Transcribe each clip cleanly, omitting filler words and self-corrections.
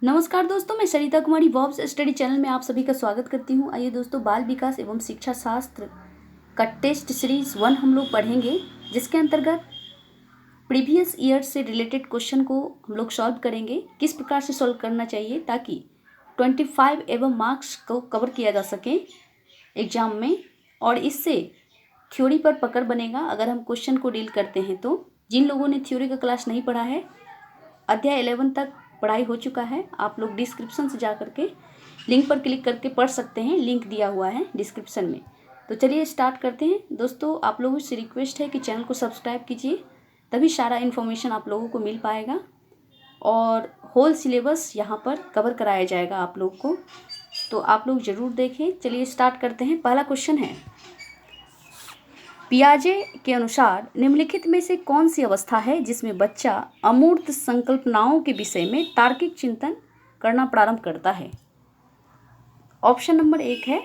नमस्कार दोस्तों, मैं सरिता कुमारी वॉब्स स्टडी चैनल में आप सभी का स्वागत करती हूँ। आइए दोस्तों, बाल विकास एवं शिक्षा शास्त्र का टेस्ट सीरीज़ 1 हम लोग पढ़ेंगे, जिसके अंतर्गत प्रीवियस ईयर से रिलेटेड क्वेश्चन को हम लोग सॉल्व करेंगे। किस प्रकार से सॉल्व करना चाहिए ताकि 25 एवं मार्क्स को कवर किया जा सके एग्ज़ाम में, और इससे थ्योरी पर पकड़ बनेगा अगर हम क्वेश्चन को डील करते हैं। तो जिन लोगों ने थ्योरी का क्लास नहीं पढ़ा है, अध्याय 11 तक पढ़ाई हो चुका है, आप लोग डिस्क्रिप्शन से जा करके लिंक पर क्लिक करके पढ़ सकते हैं। लिंक दिया हुआ है डिस्क्रिप्शन में। तो चलिए स्टार्ट करते हैं। दोस्तों, आप लोगों से रिक्वेस्ट है कि चैनल को सब्सक्राइब कीजिए, तभी सारा इन्फॉर्मेशन आप लोगों को मिल पाएगा और होल सिलेबस यहाँ पर कवर कराया जाएगा आप लोग को। तो आप लोग ज़रूर देखें। चलिए स्टार्ट करते हैं। पहला क्वेश्चन है, पियाजे के अनुसार निम्नलिखित में से कौन सी अवस्था है जिसमें बच्चा अमूर्त संकल्पनाओं के विषय में तार्किक चिंतन करना प्रारंभ करता है। ऑप्शन नंबर 1 है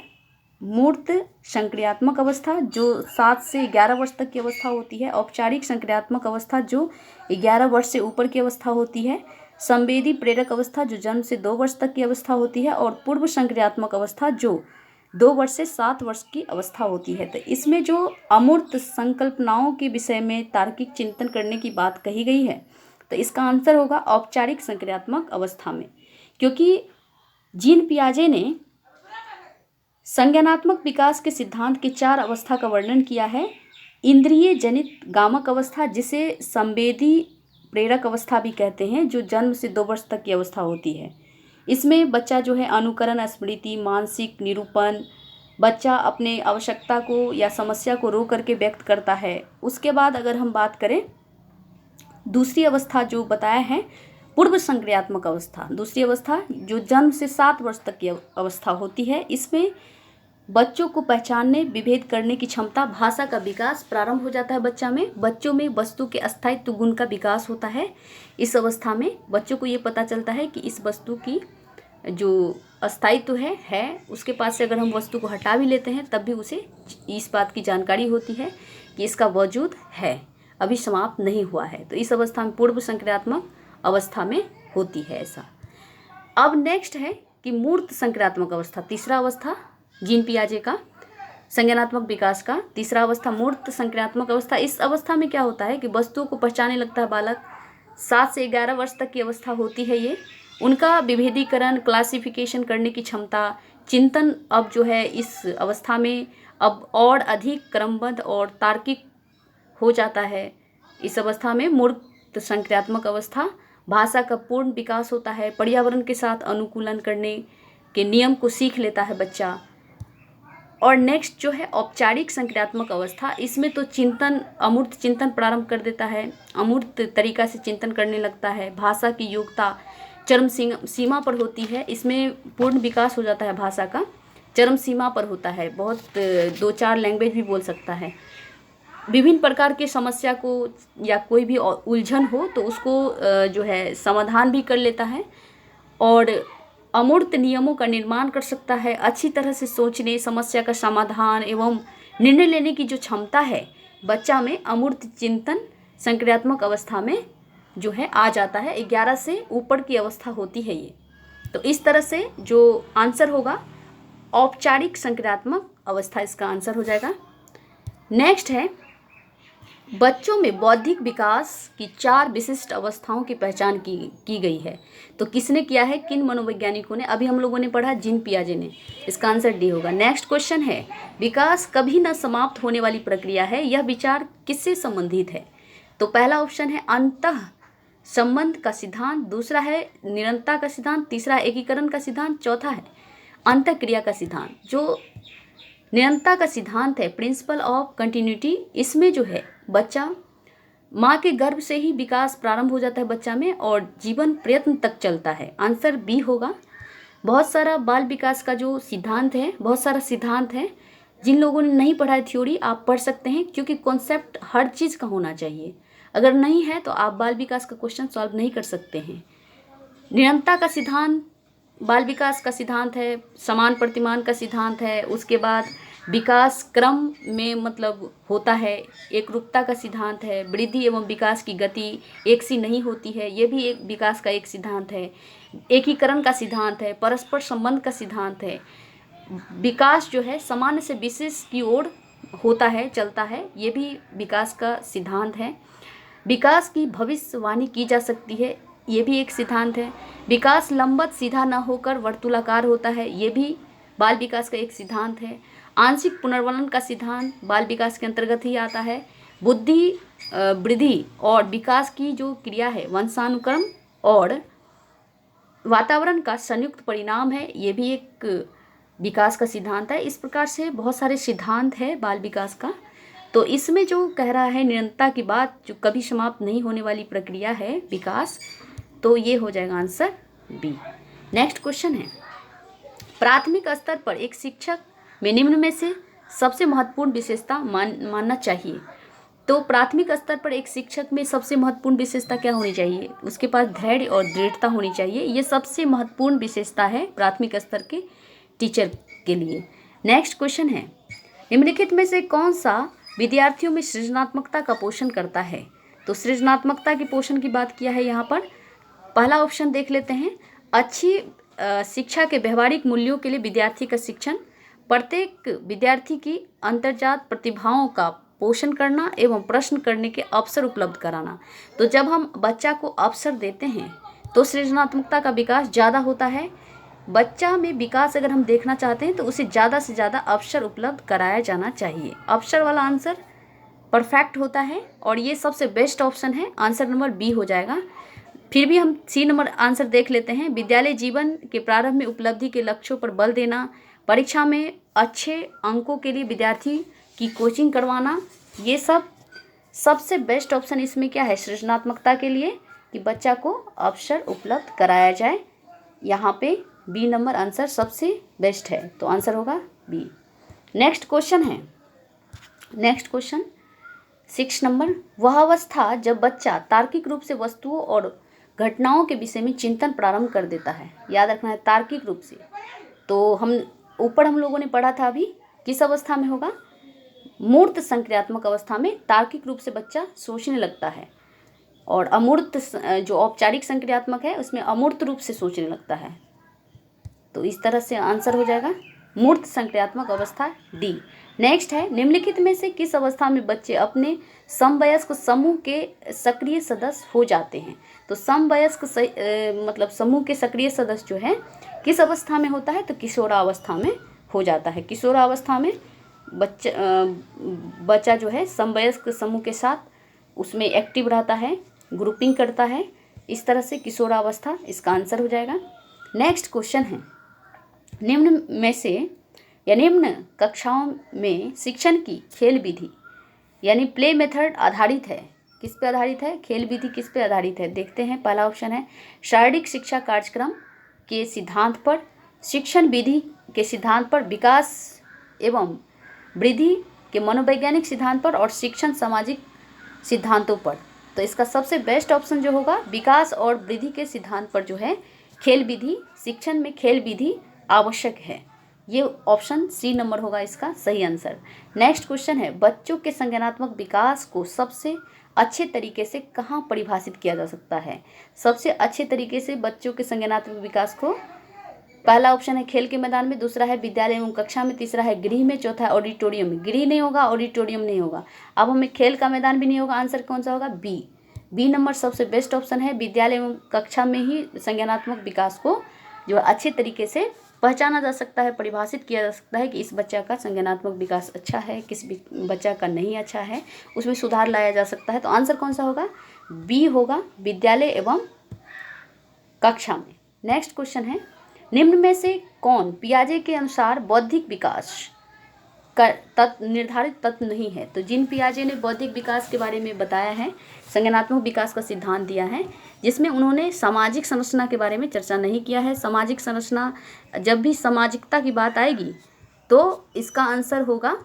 मूर्त संक्रियात्मक अवस्था, जो 7 से 11 वर्ष तक की अवस्था होती है। औपचारिक संक्रियात्मक अवस्था, जो 11 वर्ष से ऊपर की अवस्था होती है। संवेदी प्रेरक अवस्था, जो जन्म से 2 वर्ष तक की अवस्था होती है। और पूर्व संक्रियात्मक अवस्था, जो 2 वर्ष से 7 वर्ष की अवस्था होती है। तो इसमें जो अमूर्त संकल्पनाओं के विषय में तार्किक चिंतन करने की बात कही गई है, तो इसका आंसर होगा औपचारिक संक्रियात्मक अवस्था में, क्योंकि जीन पियाजे ने संज्ञानात्मक विकास के सिद्धांत के 4 अवस्था का वर्णन किया है। इंद्रिय जनित गामक अवस्था, जिसे संवेदी प्रेरक अवस्था भी कहते हैं, जो जन्म से 2 वर्ष तक की अवस्था होती है। इसमें बच्चा जो है अनुकरण, स्मृति, मानसिक निरूपण, बच्चा अपने आवश्यकता को या समस्या को रो करके व्यक्त करता है। उसके बाद अगर हम बात करें दूसरी अवस्था जो बताया है, पूर्व संक्रियात्मक अवस्था, दूसरी अवस्था जो जन्म से 7 वर्ष तक की अवस्था होती है, इसमें बच्चों को पहचानने, विभेद करने की क्षमता, भाषा का विकास प्रारंभ हो जाता है बच्चा में। बच्चों में वस्तु के अस्थायित्व गुण का विकास होता है। इस अवस्था में बच्चों को ये पता चलता है कि इस वस्तु की जो अस्थायित्व है उसके पास से अगर हम वस्तु को हटा भी लेते हैं तब भी उसे इस बात की जानकारी होती है कि इसका वजूद है, अभी समाप्त नहीं हुआ है। तो इस अवस्था में पूर्व संक्रियात्मक अवस्था में होती है ऐसा। अब नेक्स्ट है कि मूर्त संक्रियात्मक अवस्था, तीसरा अवस्था जीन पियाजे का संज्ञानात्मक विकास का तीसरा अवस्था मूर्त संक्रियात्मक अवस्था। इस अवस्था में क्या होता है कि वस्तुओं को पहचानने लगता है बालक। 7 से 11 वर्ष तक की अवस्था होती है ये। उनका विभेदीकरण, क्लासिफिकेशन करने की क्षमता, चिंतन अब जो है इस अवस्था में अब और अधिक क्रमबद्ध और तार्किक हो जाता है। इस अवस्था में मूर्त संक्रियात्मक अवस्था, भाषा का पूर्ण विकास होता है। पर्यावरण के साथ अनुकूलन करने के नियम को सीख लेता है बच्चा। और नेक्स्ट जो है औपचारिक संक्रियात्मक अवस्था, इसमें तो चिंतन, अमूर्त चिंतन प्रारंभ कर देता है, अमूर्त तरीका से चिंतन करने लगता है। भाषा की योग्यता चरम सीमा पर होती है। इसमें पूर्ण विकास हो जाता है, भाषा का चरम सीमा पर होता है। बहुत 2-4 लैंग्वेज भी बोल सकता है। विभिन्न प्रकार की समस्या को या कोई भी उलझन हो तो उसको जो है समाधान भी कर लेता है और अमूर्त नियमों का निर्माण कर सकता है। अच्छी तरह से सोचने, समस्या का समाधान एवं निर्णय लेने की जो क्षमता है बच्चा में, अमूर्त चिंतन संक्रियात्मक अवस्था में जो है आ जाता है। 11 से ऊपर की अवस्था होती है ये। तो इस तरह से जो आंसर होगा औपचारिक संक्रियात्मक अवस्था, इसका आंसर हो जाएगा। नेक्स्ट है, बच्चों में बौद्धिक विकास की 4 विशिष्ट अवस्थाओं की पहचान की गई है। तो किसने किया है, किन मनोवैज्ञानिकों ने? अभी हम लोगों ने पढ़ा जीन पियाजे ने। इसका आंसर डी होगा। नेक्स्ट क्वेश्चन है, विकास कभी न समाप्त होने वाली प्रक्रिया है, यह विचार किससे संबंधित है? तो पहला ऑप्शन है अंतः संबंध का सिद्धांत, दूसरा है निरंतरता का सिद्धांत, तीसरा एकीकरण का सिद्धांत, चौथा है अंतःक्रिया का सिद्धांत। जो निरंतरता का सिद्धांत है, प्रिंसिपल ऑफ कंटिन्यूटी, इसमें जो है बच्चा माँ के गर्भ से ही विकास प्रारंभ हो जाता है बच्चा में और जीवन प्रयत्न तक चलता है। आंसर बी होगा। बहुत सारा बाल विकास का जो सिद्धांत है, बहुत सारा सिद्धांत है। जिन लोगों ने नहीं पढ़ा है थ्योरी, आप पढ़ सकते हैं, क्योंकि कॉन्सेप्ट हर चीज़ का होना चाहिए। अगर नहीं है तो आप बाल विकास का क्वेश्चन सॉल्व नहीं कर सकते हैं। निरंतरता का सिद्धांत बाल विकास का सिद्धांत है, समान प्रतिमान का सिद्धांत है, उसके बाद विकास क्रम में मतलब होता है, एकरूपता का सिद्धांत है, वृद्धि एवं विकास की गति एक सी नहीं होती है, ये भी एक विकास का एक सिद्धांत है, एकीकरण का सिद्धांत है, परस्पर संबंध का सिद्धांत है, विकास जो है सामान्य से विशेष की ओर होता है, चलता है, ये भी विकास का सिद्धांत है। विकास की भविष्यवाणी की जा सकती है, ये भी एक सिद्धांत है। विकास लंबवत सीधा न होकर वर्तुलाकार होता है, ये भी बाल विकास का एक सिद्धांत है। आंशिक पुनर्वलन का सिद्धांत बाल विकास के अंतर्गत ही आता है। बुद्धि वृद्धि और विकास की जो क्रिया है वंशानुक्रम और वातावरण का संयुक्त परिणाम है, ये भी एक विकास का सिद्धांत है। इस प्रकार से बहुत सारे सिद्धांत है बाल विकास का। तो इसमें जो कह रहा है निरंतरता की बात, जो कभी समाप्त नहीं होने वाली प्रक्रिया है विकास, तो ये हो जाएगा आंसर बी। नेक्स्ट क्वेश्चन है, प्राथमिक स्तर पर एक शिक्षक में निम्न में से सबसे महत्वपूर्ण विशेषता मानना चाहिए। तो प्राथमिक स्तर पर एक शिक्षक में सबसे महत्वपूर्ण विशेषता क्या होनी चाहिए? उसके पास धैर्य और दृढ़ता होनी चाहिए, ये सबसे महत्वपूर्ण विशेषता है प्राथमिक स्तर के टीचर के लिए। नेक्स्ट क्वेश्चन है, निम्नलिखित में से कौन सा विद्यार्थियों में सृजनात्मकता का पोषण करता है? तो सृजनात्मकता के पोषण की बात किया है यहाँ पर। पहला ऑप्शन देख लेते हैं, अच्छी शिक्षा के व्यवहारिक मूल्यों के लिए विद्यार्थी का शिक्षण, प्रत्येक विद्यार्थी की अंतर्जात प्रतिभाओं का पोषण करना एवं प्रश्न करने के अवसर उपलब्ध कराना। तो जब हम बच्चा को अवसर देते हैं तो सृजनात्मकता का विकास ज़्यादा होता है। बच्चा में विकास अगर हम देखना चाहते हैं तो उसे ज़्यादा से ज़्यादा अवसर उपलब्ध कराया जाना चाहिए। अवसर वाला आंसर परफेक्ट होता है और ये सबसे बेस्ट ऑप्शन है, आंसर नंबर बी हो जाएगा। फिर भी हम सी नंबर आंसर देख लेते हैं, विद्यालय जीवन के प्रारंभ में उपलब्धि के लक्ष्यों पर बल देना, परीक्षा में अच्छे अंकों के लिए विद्यार्थी की कोचिंग करवाना, ये सब सबसे बेस्ट ऑप्शन इसमें क्या है सृजनात्मकता के लिए, कि बच्चा को अवसर उपलब्ध कराया जाए। यहाँ पे बी नंबर आंसर सबसे बेस्ट है, तो आंसर होगा बी। नेक्स्ट क्वेश्चन है, नेक्स्ट क्वेश्चन 6 नंबर, वह अवस्था जब बच्चा तार्किक रूप से वस्तुओं और घटनाओं के विषय में चिंतन प्रारंभ कर देता है। याद रखना है तार्किक रूप से। तो हम लोगों ने पढ़ा था अभी, किस अवस्था में होगा? मूर्त संक्रियात्मक अवस्था में तार्किक रूप से बच्चा सोचने लगता है, और अमूर्त जो औपचारिक संक्रियात्मक है उसमें अमूर्त रूप से सोचने लगता है। तो इस तरह से आंसर हो जाएगा मूर्त संक्रियात्मक अवस्था डी। नेक्स्ट है, निम्नलिखित में से किस अवस्था में बच्चे अपने समवयस्क समूह के सक्रिय सदस्य हो जाते हैं? तो समवयस्क मतलब समूह के सक्रिय सदस्य जो है किस अवस्था में होता है? तो किशोरावस्था में हो जाता है। किशोरावस्था में बच्चा जो है समवयस्क समूह के साथ उसमें एक्टिव रहता है, ग्रुपिंग करता है, इस तरह से किशोरावस्था इसका आंसर हो जाएगा। नेक्स्ट क्वेश्चन है, निम्न में से या निम्न कक्षाओं में शिक्षण की खेल विधि यानी प्ले मेथड आधारित है, किस पे आधारित है? खेल विधि किस पे आधारित है? देखते हैं। पहला ऑप्शन है शारीरिक शिक्षा कार्यक्रम के सिद्धांत पर, शिक्षण विधि के सिद्धांत पर, विकास एवं वृद्धि के मनोवैज्ञानिक सिद्धांत पर, और शिक्षण सामाजिक सिद्धांतों पर। तो इसका सबसे बेस्ट ऑप्शन जो होगा विकास और वृद्धि के सिद्धांत पर जो है खेल विधि, शिक्षण में खेल विधि आवश्यक है। ये ऑप्शन सी नंबर होगा इसका सही आंसर। नेक्स्ट क्वेश्चन है, बच्चों के संज्ञानात्मक विकास को सबसे अच्छे तरीके से कहाँ परिभाषित किया जा सकता है? सबसे अच्छे तरीके से बच्चों के संज्ञानात्मक विकास को, पहला ऑप्शन है खेल के मैदान में, दूसरा है विद्यालय एवं कक्षा में, तीसरा है गृह में, चौथा है ऑडिटोरियम में। गृह नहीं होगा, ऑडिटोरियम नहीं होगा। अब हमें खेल का मैदान भी नहीं होगा, आंसर कौन सा होगा? बी। बी नंबर सबसे बेस्ट ऑप्शन है, विद्यालय एवं कक्षा में ही संज्ञानात्मक विकास को जो अच्छे तरीके से पहचाना जा सकता है, परिभाषित किया जा सकता है कि इस बच्चा का संज्ञानात्मक विकास अच्छा है, किस बच्चा का नहीं अच्छा है, उसमें सुधार लाया जा सकता है। तो आंसर कौन सा होगा? बी होगा, विद्यालय एवं कक्षा में। नेक्स्ट क्वेश्चन है, निम्न में से कौन पियाजे के अनुसार बौद्धिक विकास का निर्धारित तत्व नहीं है? तो जिन पियाजे ने बौद्धिक विकास के बारे में बताया है, संज्ञानात्मक विकास का सिद्धांत दिया है, जिसमें उन्होंने सामाजिक संरचना के बारे में चर्चा नहीं किया है। सामाजिक संरचना, जब भी सामाजिकता की बात आएगी तो इसका आंसर होगा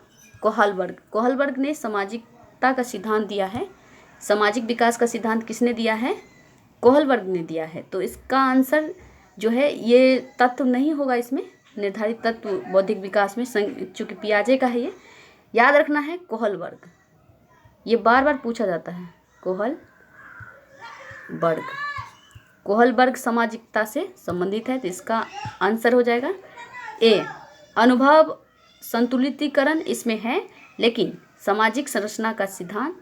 कोहलबर्ग। कोहलबर्ग ने सामाजिकता का सिद्धांत दिया है। सामाजिक विकास का सिद्धांत किसने दिया है? कोहलबर्ग ने दिया है। तो इसका आंसर जो है ये तत्व नहीं होगा इसमें, निर्धारित तत्व बौद्धिक विकास में चूँकि पियाजे का है ये, याद रखना है कोहलबर्ग, ये बार बार पूछा जाता है। कोहलबर्ग सामाजिकता से संबंधित है, तो इसका आंसर हो जाएगा ए। अनुभव संतुलितीकरण इसमें है, लेकिन सामाजिक संरचना का सिद्धांत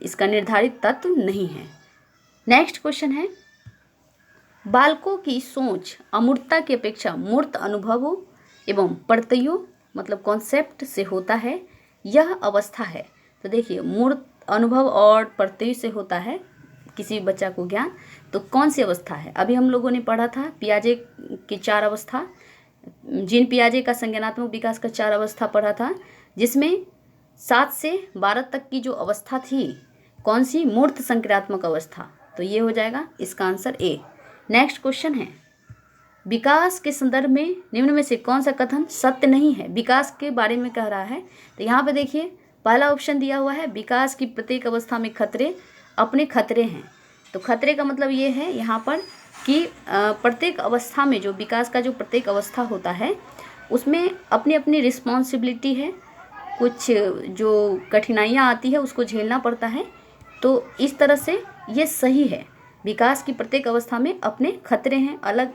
इसका निर्धारित तत्व नहीं है। नेक्स्ट क्वेश्चन है, बालकों की सोच अमूर्तता की अपेक्षा मूर्त अनुभवों एवं प्रत्ययों मतलब कॉन्सेप्ट से होता है, यह अवस्था है। तो देखिए, मूर्त अनुभव और प्रत्यय से होता है किसी भी बच्चा को ज्ञान, तो कौन सी अवस्था है? अभी हम लोगों ने पढ़ा था पियाजे की 4 अवस्था, जीन पियाजे का संज्ञानात्मक विकास का 4 अवस्था पढ़ा था, जिसमें 7 से 12 तक की जो अवस्था थी, कौन सी? मूर्त संक्रियात्मक अवस्था। तो ये हो जाएगा इसका आंसर ए। नेक्स्ट क्वेश्चन है, विकास के संदर्भ में निम्न में से कौन सा कथन सत्य नहीं है? विकास के बारे में कह रहा है, तो यहाँ पे देखिए पहला ऑप्शन दिया हुआ है, विकास की प्रत्येक अवस्था में खतरे अपने खतरे हैं। तो खतरे का मतलब ये है यहाँ पर कि प्रत्येक अवस्था में जो विकास का जो प्रत्येक अवस्था होता है उसमें अपनी अपनी रिस्पॉन्सिबिलिटी है, कुछ जो कठिनाइयाँ आती है उसको झेलना पड़ता है। तो इस तरह से ये सही है, विकास की प्रत्येक अवस्था में अपने खतरे हैं, अलग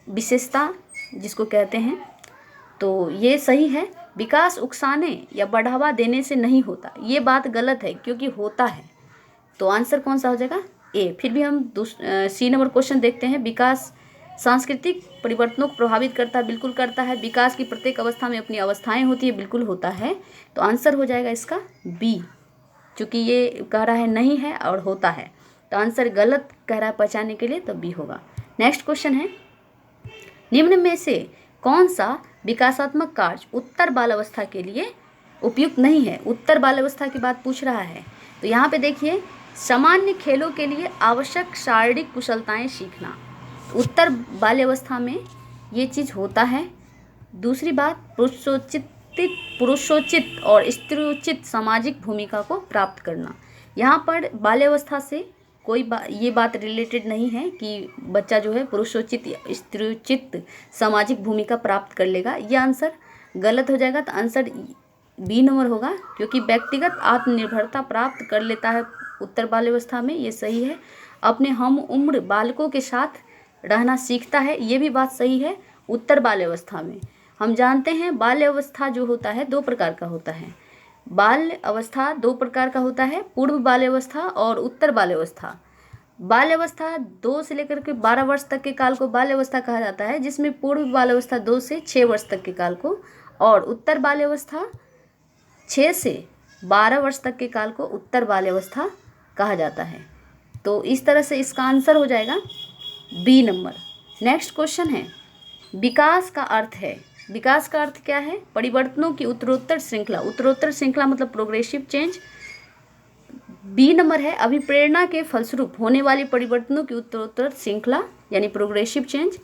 विशेषता जिसको कहते हैं, तो ये सही है। विकास उकसाने या बढ़ावा देने से नहीं होता, ये बात गलत है क्योंकि होता है। तो आंसर कौन सा हो जाएगा? ए। फिर भी हम सी नंबर क्वेश्चन देखते हैं, विकास सांस्कृतिक परिवर्तनों को प्रभावित करता है, बिल्कुल करता है। विकास की प्रत्येक अवस्था में अपनी अवस्थाएं होती है, बिल्कुल होता है। तो आंसर हो जाएगा इसका बी, क्योंकि ये कह रहा है नहीं है और होता है, तो आंसर गलत कह रहा है पहचानने के लिए, तो बी होगा। नेक्स्ट क्वेश्चन है, निम्न में से कौन सा विकासात्मक कार्य उत्तर बाल अवस्था के लिए उपयुक्त नहीं है? उत्तर बाल अवस्था की बात पूछ रहा है, तो यहाँ पे देखिए, सामान्य खेलों के लिए आवश्यक शारीरिक कुशलताएं सीखना, उत्तर बाल्यावस्था में ये चीज़ होता है। दूसरी बात, पुरुषोचित और स्त्रीयोचित सामाजिक भूमिका को प्राप्त करना। यहाँ पर बाल्यावस्था से कोई ये बात रिलेटेड नहीं है कि बच्चा जो है पुरुषोचित या स्त्रीयोचित सामाजिक भूमिका प्राप्त कर लेगा, ये आंसर गलत हो जाएगा। तो आंसर बी नंबर होगा, क्योंकि व्यक्तिगत आत्मनिर्भरता प्राप्त कर लेता है उत्तर बाल्यावस्था में, ये सही है। अपने हम उम्र बालकों के साथ रहना सीखता है, ये भी बात सही है। उत्तर बाल्यावस्था में हम जानते हैं बाल्यावस्था जो होता है 2 प्रकार का होता है। बाल अवस्था 2 प्रकार का होता है, पूर्व बाल्यावस्था और उत्तर बाल्यावस्था। बाल्यावस्था 2 से लेकर के 12 वर्ष तक के काल को बाल्यावस्था कहा जाता है, जिसमें पूर्व बाल्यावस्था 2 से 6 वर्ष तक के काल को, और उत्तर बाल्यावस्था 6 से 12 वर्ष तक के काल को उत्तर बाल्यावस्था कहा जाता है। तो इस तरह से इसका आंसर हो जाएगा बी नंबर। नेक्स्ट क्वेश्चन है, विकास का अर्थ है, विकास का अर्थ क्या है? परिवर्तनों की उत्तरोत्तर श्रृंखला, उत्तरोत्तर श्रृंखला मतलब प्रोग्रेसिव चेंज। बी नंबर है, अभिप्रेरणा के फलस्वरूप होने वाले परिवर्तनों की उत्तरोत्तर श्रृंखला यानी प्रोग्रेसिव चेंज।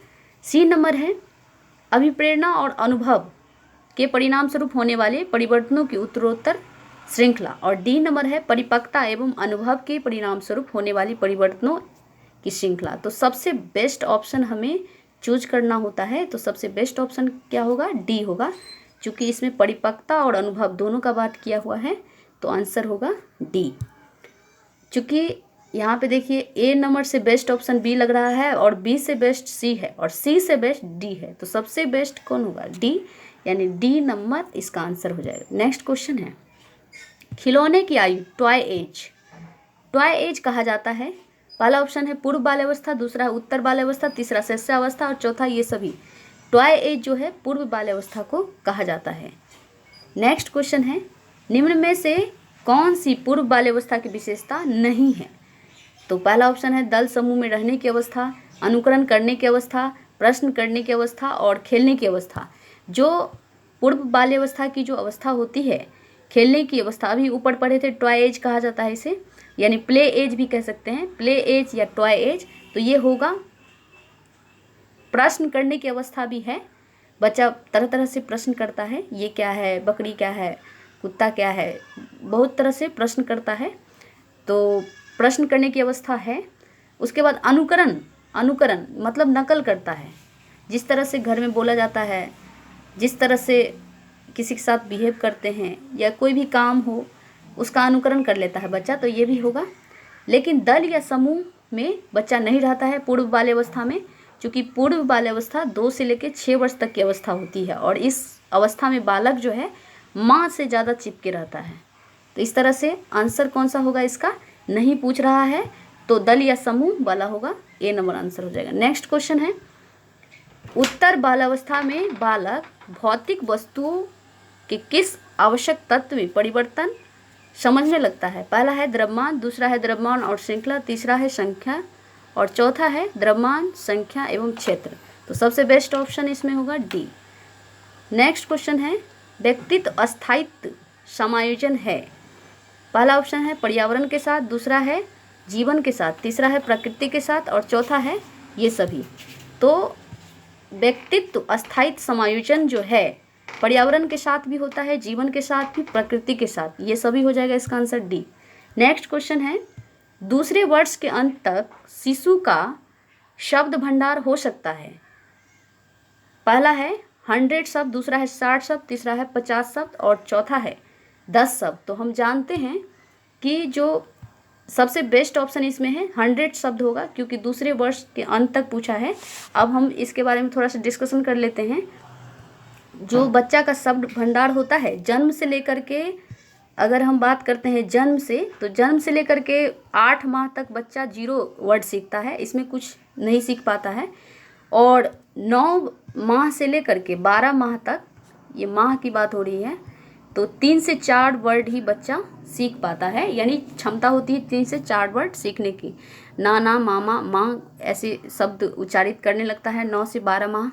सी नंबर है, अभिप्रेरणा और अनुभव के परिणाम स्वरूप होने वाले परिवर्तनों की उत्तरोत्तर श्रृंखला। और डी नंबर है, परिपक्वता एवं अनुभव के परिणाम स्वरूप होने वाली परिवर्तनों की श्रृंखला। तो सबसे बेस्ट ऑप्शन हमें चूज करना होता है, तो सबसे बेस्ट ऑप्शन क्या होगा? डी होगा, क्योंकि इसमें परिपक्वता और अनुभव दोनों का बात किया हुआ है, तो आंसर होगा डी। क्योंकि यहाँ पे देखिए ए नंबर से बेस्ट ऑप्शन बी लग रहा है, और बी से बेस्ट सी है, और सी से बेस्ट डी है, तो सबसे बेस्ट कौन होगा? डी, यानी डी नंबर इसका आंसर हो जाएगा। नेक्स्ट क्वेश्चन है, खिलौने की आयु टॉय एज, टॉय एज कहा जाता है। पहला ऑप्शन है पूर्व बाल्यावस्था, दूसरा है उत्तर बाल्यावस्था, तीसरा शिशुअवस्था और चौथा ये सभी। टॉय एज जो है पूर्व बाल्यावस्था को कहा जाता है। नेक्स्ट क्वेश्चन है, निम्न में से कौन सी पूर्व बाल्यावस्था की विशेषता नहीं है? तो पहला ऑप्शन है दल समूह में रहने की अवस्था, अनुकरण करने की अवस्था, प्रश्न करने की अवस्था और खेलने की अवस्था। जो पूर्व बाल्यावस्था की जो अवस्था होती है, खेलने की अवस्था, अभी ऊपर पढ़े थे टॉय एज कहा जाता है इसे, यानी प्ले एज भी कह सकते हैं, प्ले एज या टॉय एज। तो ये होगा, प्रश्न करने की अवस्था भी है, बच्चा तरह तरह से प्रश्न करता है, ये क्या है, बकरी क्या है, कुत्ता क्या है, बहुत तरह से प्रश्न करता है, तो प्रश्न करने की अवस्था है। उसके बाद अनुकरण, अनुकरण मतलब नकल करता है, जिस तरह से घर में बोला जाता है जिस तरह से किसी के साथ बिहेव करते हैं या कोई भी काम हो उसका अनुकरण कर लेता है बच्चा, तो ये भी होगा। लेकिन दल या समूह में बच्चा नहीं रहता है पूर्व बाल्यावस्था में, क्योंकि पूर्व बाल्यावस्था 2 से लेकर 6 वर्ष तक की अवस्था होती है और इस अवस्था में बालक जो है माँ से ज़्यादा चिपके रहता है। तो इस तरह से आंसर कौन सा होगा इसका, नहीं पूछ रहा है तो दल या समूह वाला होगा, ए नंबर आंसर हो जाएगा। नेक्स्ट क्वेश्चन है, उत्तर बाल्यावस्था में बालक भौतिक वस्तुओं के किस आवश्यक तत्व में परिवर्तन समझने लगता है। पहला है द्रव्यमान, दूसरा है द्रव्यमान और श्रृंखला, तीसरा है संख्या और चौथा है द्रव्यमान, संख्या एवं क्षेत्र। तो सबसे बेस्ट ऑप्शन इसमें होगा डी। नेक्स्ट क्वेश्चन है, व्यक्तित्व अस्थायित्व समायोजन है। पहला ऑप्शन है पर्यावरण के साथ, दूसरा है जीवन के साथ, तीसरा है प्रकृति के साथ और चौथा है ये सभी। तो व्यक्तित्व अस्थायित्व समायोजन जो है पर्यावरण के साथ भी होता है, जीवन के साथ भी, प्रकृति के साथ, ये सभी हो जाएगा इसका आंसर डी। नेक्स्ट क्वेश्चन है, दूसरे वर्ष के अंत तक शिशु का शब्द भंडार हो सकता है। पहला है 100 शब्द, दूसरा है 60 शब्द, तीसरा है 50 शब्द और चौथा है 10 शब्द। तो हम जानते हैं कि जो सबसे बेस्ट ऑप्शन इसमें है 100 शब्द होगा, क्योंकि दूसरे वर्ष के अंत तक पूछा है। अब हम इसके बारे में थोड़ा सा डिस्कशन कर लेते हैं। जो बच्चा का शब्द भंडार होता है जन्म से लेकर के, अगर हम बात करते हैं जन्म से, तो जन्म से लेकर के 8 माह तक बच्चा 0 वर्ड सीखता है, इसमें कुछ नहीं सीख पाता है। और 9 माह से लेकर के 12 माह तक, ये माह की बात हो रही है, तो 3 से 4 वर्ड ही बच्चा सीख पाता है, यानी क्षमता होती है 3 से 4 वर्ड सीखने की। नाना, मामा, माँ ऐसे शब्द उच्चारित करने लगता है 9 से 12 माह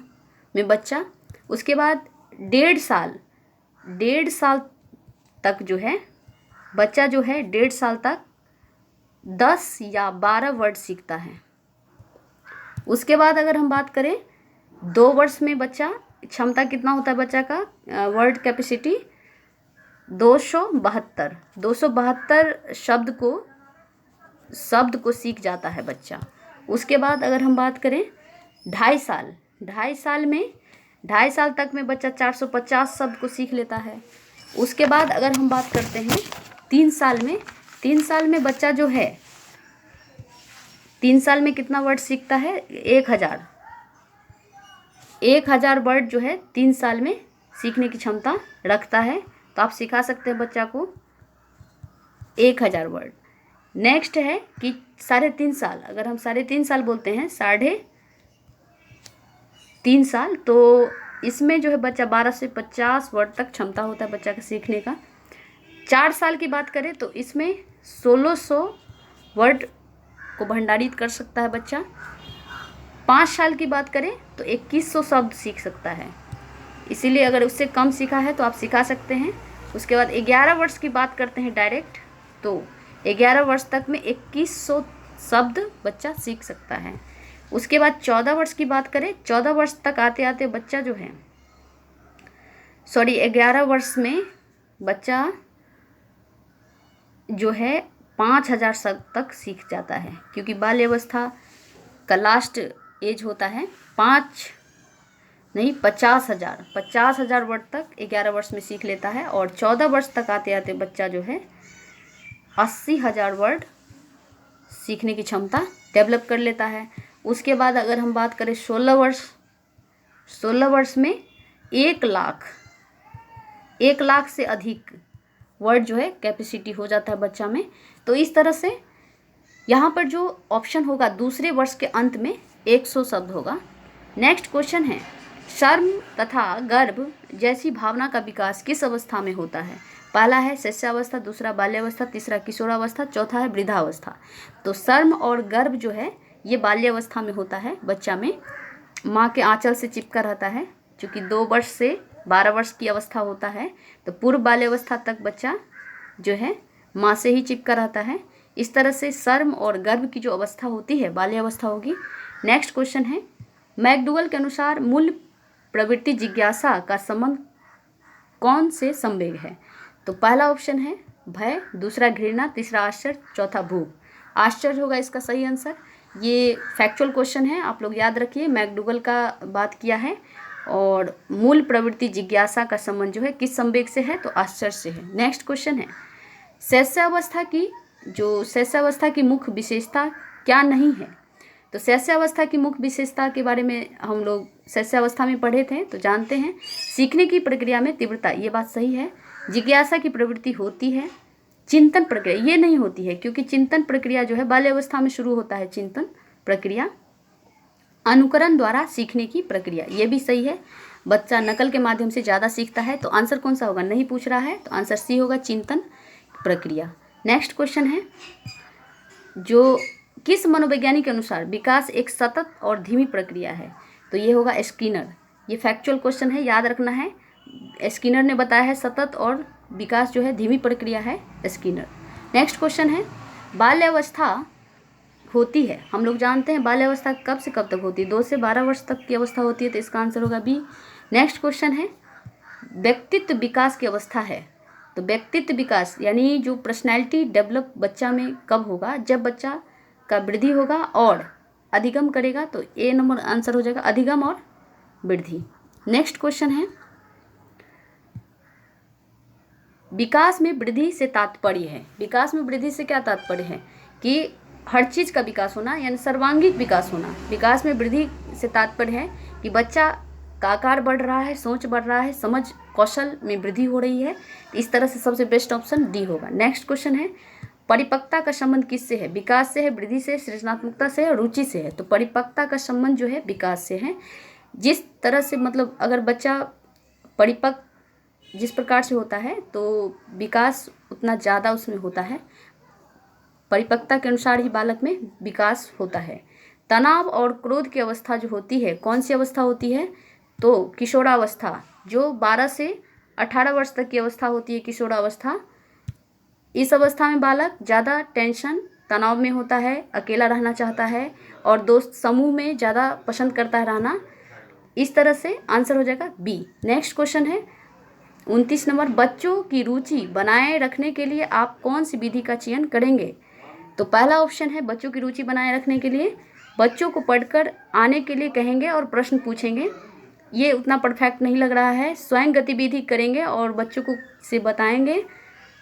में बच्चा। उसके बाद 1.5 साल तक जो है बच्चा जो है 1.5 साल तक 10 या 12 वर्ड सीखता है। उसके बाद अगर हम बात करें 2 वर्ष में बच्चा क्षमता कितना होता है बच्चा का, वर्ड कैपेसिटी 272 शब्द को सीख जाता है बच्चा। उसके बाद अगर हम बात करें 2.5 साल तक में बच्चा 450 शब्द को सीख लेता है। उसके बाद अगर हम बात करते हैं 3 साल में बच्चा जो है 3 साल में कितना वर्ड सीखता है, 1000 वर्ड जो है 3 साल में सीखने की क्षमता रखता है। तो आप सिखा सकते हैं बच्चा को 1000 वर्ड। नेक्स्ट है कि 3.5 साल, अगर हम 3.5 साल बोलते हैं 3.5 साल, तो इसमें जो है बच्चा 12 से 50 वर्ड तक क्षमता होता है बच्चा का सीखने का। 4 साल की बात करें तो इसमें 1600 वर्ड को भंडारित कर सकता है बच्चा। 5 साल की बात करें तो 2100 शब्द सीख सकता है, इसीलिए अगर उससे कम सीखा है तो आप सिखा सकते हैं। उसके बाद 11 वर्ष की बात करते हैं डायरेक्ट, तो 11 वर्ष तक में 2100 शब्द बच्चा सीख सकता है। उसके बाद 14 वर्ष की बात करें, 14 वर्ष तक आते आते बच्चा जो है 11 वर्ष में बच्चा जो है 5000 शब्द तक सीख जाता है, क्योंकि बाल्यावस्था का लास्ट एज होता है 50,000 वर्ड तक 11 वर्ष में सीख लेता है। और 14 वर्ष तक आते आते बच्चा जो है 80,000 वर्ड सीखने की क्षमता डेवलप कर लेता है। उसके बाद अगर हम बात करें 16 वर्ष में 1 लाख से अधिक वर्ड जो है कैपेसिटी हो जाता है बच्चा में। तो इस तरह से यहाँ पर जो ऑप्शन होगा दूसरे वर्ष के अंत में 100 शब्द होगा। नेक्स्ट क्वेश्चन है, शर्म तथा गर्व जैसी भावना का विकास किस अवस्था में होता है। पहला है शिशुअवस्था, दूसरा बाल्यावस्था, तीसरा किशोरावस्था, चौथा है वृद्धावस्था। तो शर्म और गर्व जो है ये बाल्यावस्था में होता है बच्चा में, माँ के आंचल से चिपका रहता है, क्योंकि 2 वर्ष से 12 वर्ष की अवस्था होता है। तो पूर्व बाल्यावस्था तक बच्चा जो है माँ से ही चिपका रहता है। इस तरह से शर्म और गर्व की जो अवस्था होती है बाल्यावस्था होगी। नेक्स्ट क्वेश्चन है, मैकडूगल के अनुसार मूल प्रवृत्ति जिज्ञासा का संबंध कौन से संवेग है। तो पहला ऑप्शन है भय, दूसरा घृणा, तीसरा आश्चर्य, चौथा भूख। आश्चर्य होगा इसका सही आंसर। ये फैक्चुअल क्वेश्चन है, आप लोग याद रखिए, मैकडूगल का बात किया है और मूल प्रवृत्ति जिज्ञासा का संबंध जो है किस संवेग से है, तो आश्चर्य से है। नेक्स्ट क्वेश्चन है, शैशवावस्था की मुख्य विशेषता क्या नहीं है। तो शैशवावस्था की मुख्य विशेषता के बारे में हम लोग शैशवावस्था में पढ़े थे, तो जानते हैं। सीखने की प्रक्रिया में तीव्रता, ये बात सही है। जिज्ञासा की प्रवृत्ति होती है। चिंतन प्रक्रिया ये नहीं होती है, क्योंकि चिंतन प्रक्रिया जो है बाल्यावस्था में शुरू होता है चिंतन प्रक्रिया। अनुकरण द्वारा सीखने की प्रक्रिया, ये भी सही है। बच्चा नकल के माध्यम से ज़्यादा सीखता है, तो आंसर कौन सा होगा, नहीं पूछ रहा है, तो आंसर सी होगा, चिंतन प्रक्रिया। नेक्स्ट क्वेश्चन है, जो किस मनोवैज्ञानिक के अनुसार विकास एक सतत और धीमी प्रक्रिया है, तो ये होगा स्किनर। ये फैक्चुअल क्वेश्चन है, याद रखना है। स्किनर ने बताया है सतत और विकास जो है धीमी प्रक्रिया है, स्किनर। नेक्स्ट क्वेश्चन है, बाल्यावस्था होती है, हम लोग जानते हैं बाल्यावस्था कब से कब तक होती है, 2 से 12 वर्ष तक की अवस्था होती है, तो इसका आंसर होगा बी। नेक्स्ट क्वेश्चन है, व्यक्तित्व विकास की अवस्था है, तो व्यक्तित्व विकास यानी जो पर्सनैलिटी डेवलप बच्चा में कब होगा, जब बच्चा का वृद्धि होगा और अधिगम करेगा, तो ए नंबर आंसर हो जाएगा, अधिगम और वृद्धि। नेक्स्ट क्वेश्चन है, विकास में वृद्धि से तात्पर्य है, विकास में वृद्धि से क्या तात्पर्य है कि हर चीज़ का विकास होना, यानी सर्वांगीण विकास होना। विकास में वृद्धि से तात्पर्य है कि बच्चा का आकार बढ़ रहा है, सोच बढ़ रहा है, समझ कौशल में वृद्धि हो रही है। इस तरह से सबसे बेस्ट ऑप्शन डी होगा। नेक्स्ट क्वेश्चन है, परिपक्वता का संबंध किससे है, विकास से है, वृद्धि से, सृजनात्मकता से और रुचि से है। तो परिपक्वता का संबंध जो है विकास से है। जिस तरह से मतलब अगर बच्चा परिपक्व जिस प्रकार से होता है, तो विकास उतना ज़्यादा उसमें होता है। परिपक्वता के अनुसार ही बालक में विकास होता है। तनाव और क्रोध की अवस्था जो होती है, कौन सी अवस्था होती है, तो किशोरावस्था, जो 12 से 18 वर्ष तक की अवस्था होती है, किशोरावस्था। इस अवस्था में बालक ज़्यादा टेंशन तनाव में होता है, अकेला रहना चाहता है और दोस्त समूह में ज़्यादा पसंद करता है रहना। इस तरह से आंसर हो जाएगा बी। नेक्स्ट क्वेश्चन है 29 नंबर, बच्चों की रुचि बनाए रखने के लिए आप कौन सी विधि का चयन करेंगे। तो पहला ऑप्शन है, बच्चों की रुचि बनाए रखने के लिए बच्चों को पढ़कर आने के लिए कहेंगे और प्रश्न पूछेंगे। ये उतना परफेक्ट नहीं लग रहा है। स्वयं गतिविधि करेंगे और बच्चों को से बताएंगे।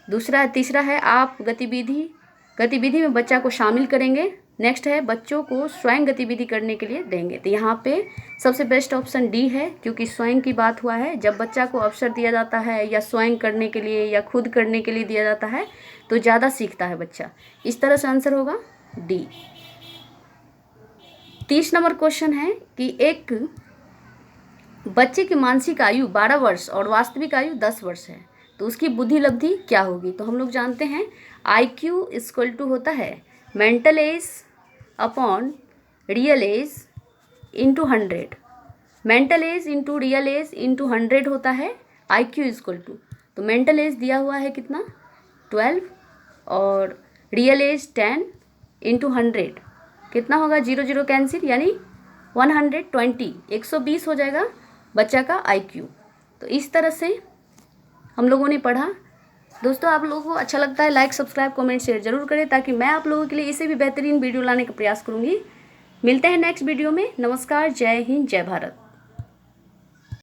तीसरा है, आप गतिविधि में बच्चा को शामिल करेंगे। नेक्स्ट है, बच्चों को स्वयं गतिविधि करने के लिए देंगे। तो यहाँ पे सबसे बेस्ट ऑप्शन डी है, क्योंकि स्वयं की बात हुआ है। जब बच्चा को अवसर दिया जाता है या स्वयं करने के लिए या खुद करने के लिए दिया जाता है, तो ज़्यादा सीखता है बच्चा। इस तरह से आंसर होगा डी। 30 नंबर क्वेश्चन है कि एक बच्चे की मानसिक आयु 12 वर्ष और वास्तविक आयु 10 वर्ष है, तो उसकी बुद्धि लब्धि क्या होगी। तो हम लोग जानते हैं IQ इक्वल टू होता है mental age upon real age into 100। Mental age into real age into 100 होता है IQ इक्वल टू। तो मेंटल एज दिया हुआ है कितना, 12, और रियल एज 10 इंटू 100 कितना होगा, 0 0 कैंसिल, यानी 120, 120 हो जाएगा बच्चा का IQ। तो इस तरह से हम लोगों ने पढ़ा। दोस्तों, आप लोगों को अच्छा लगता है, लाइक सब्सक्राइब कमेंट शेयर जरूर करें, ताकि मैं आप लोगों के लिए इसे भी बेहतरीन वीडियो लाने का प्रयास करूंगी। मिलते हैं नेक्स्ट वीडियो में। नमस्कार, जय हिंद, जय भारत।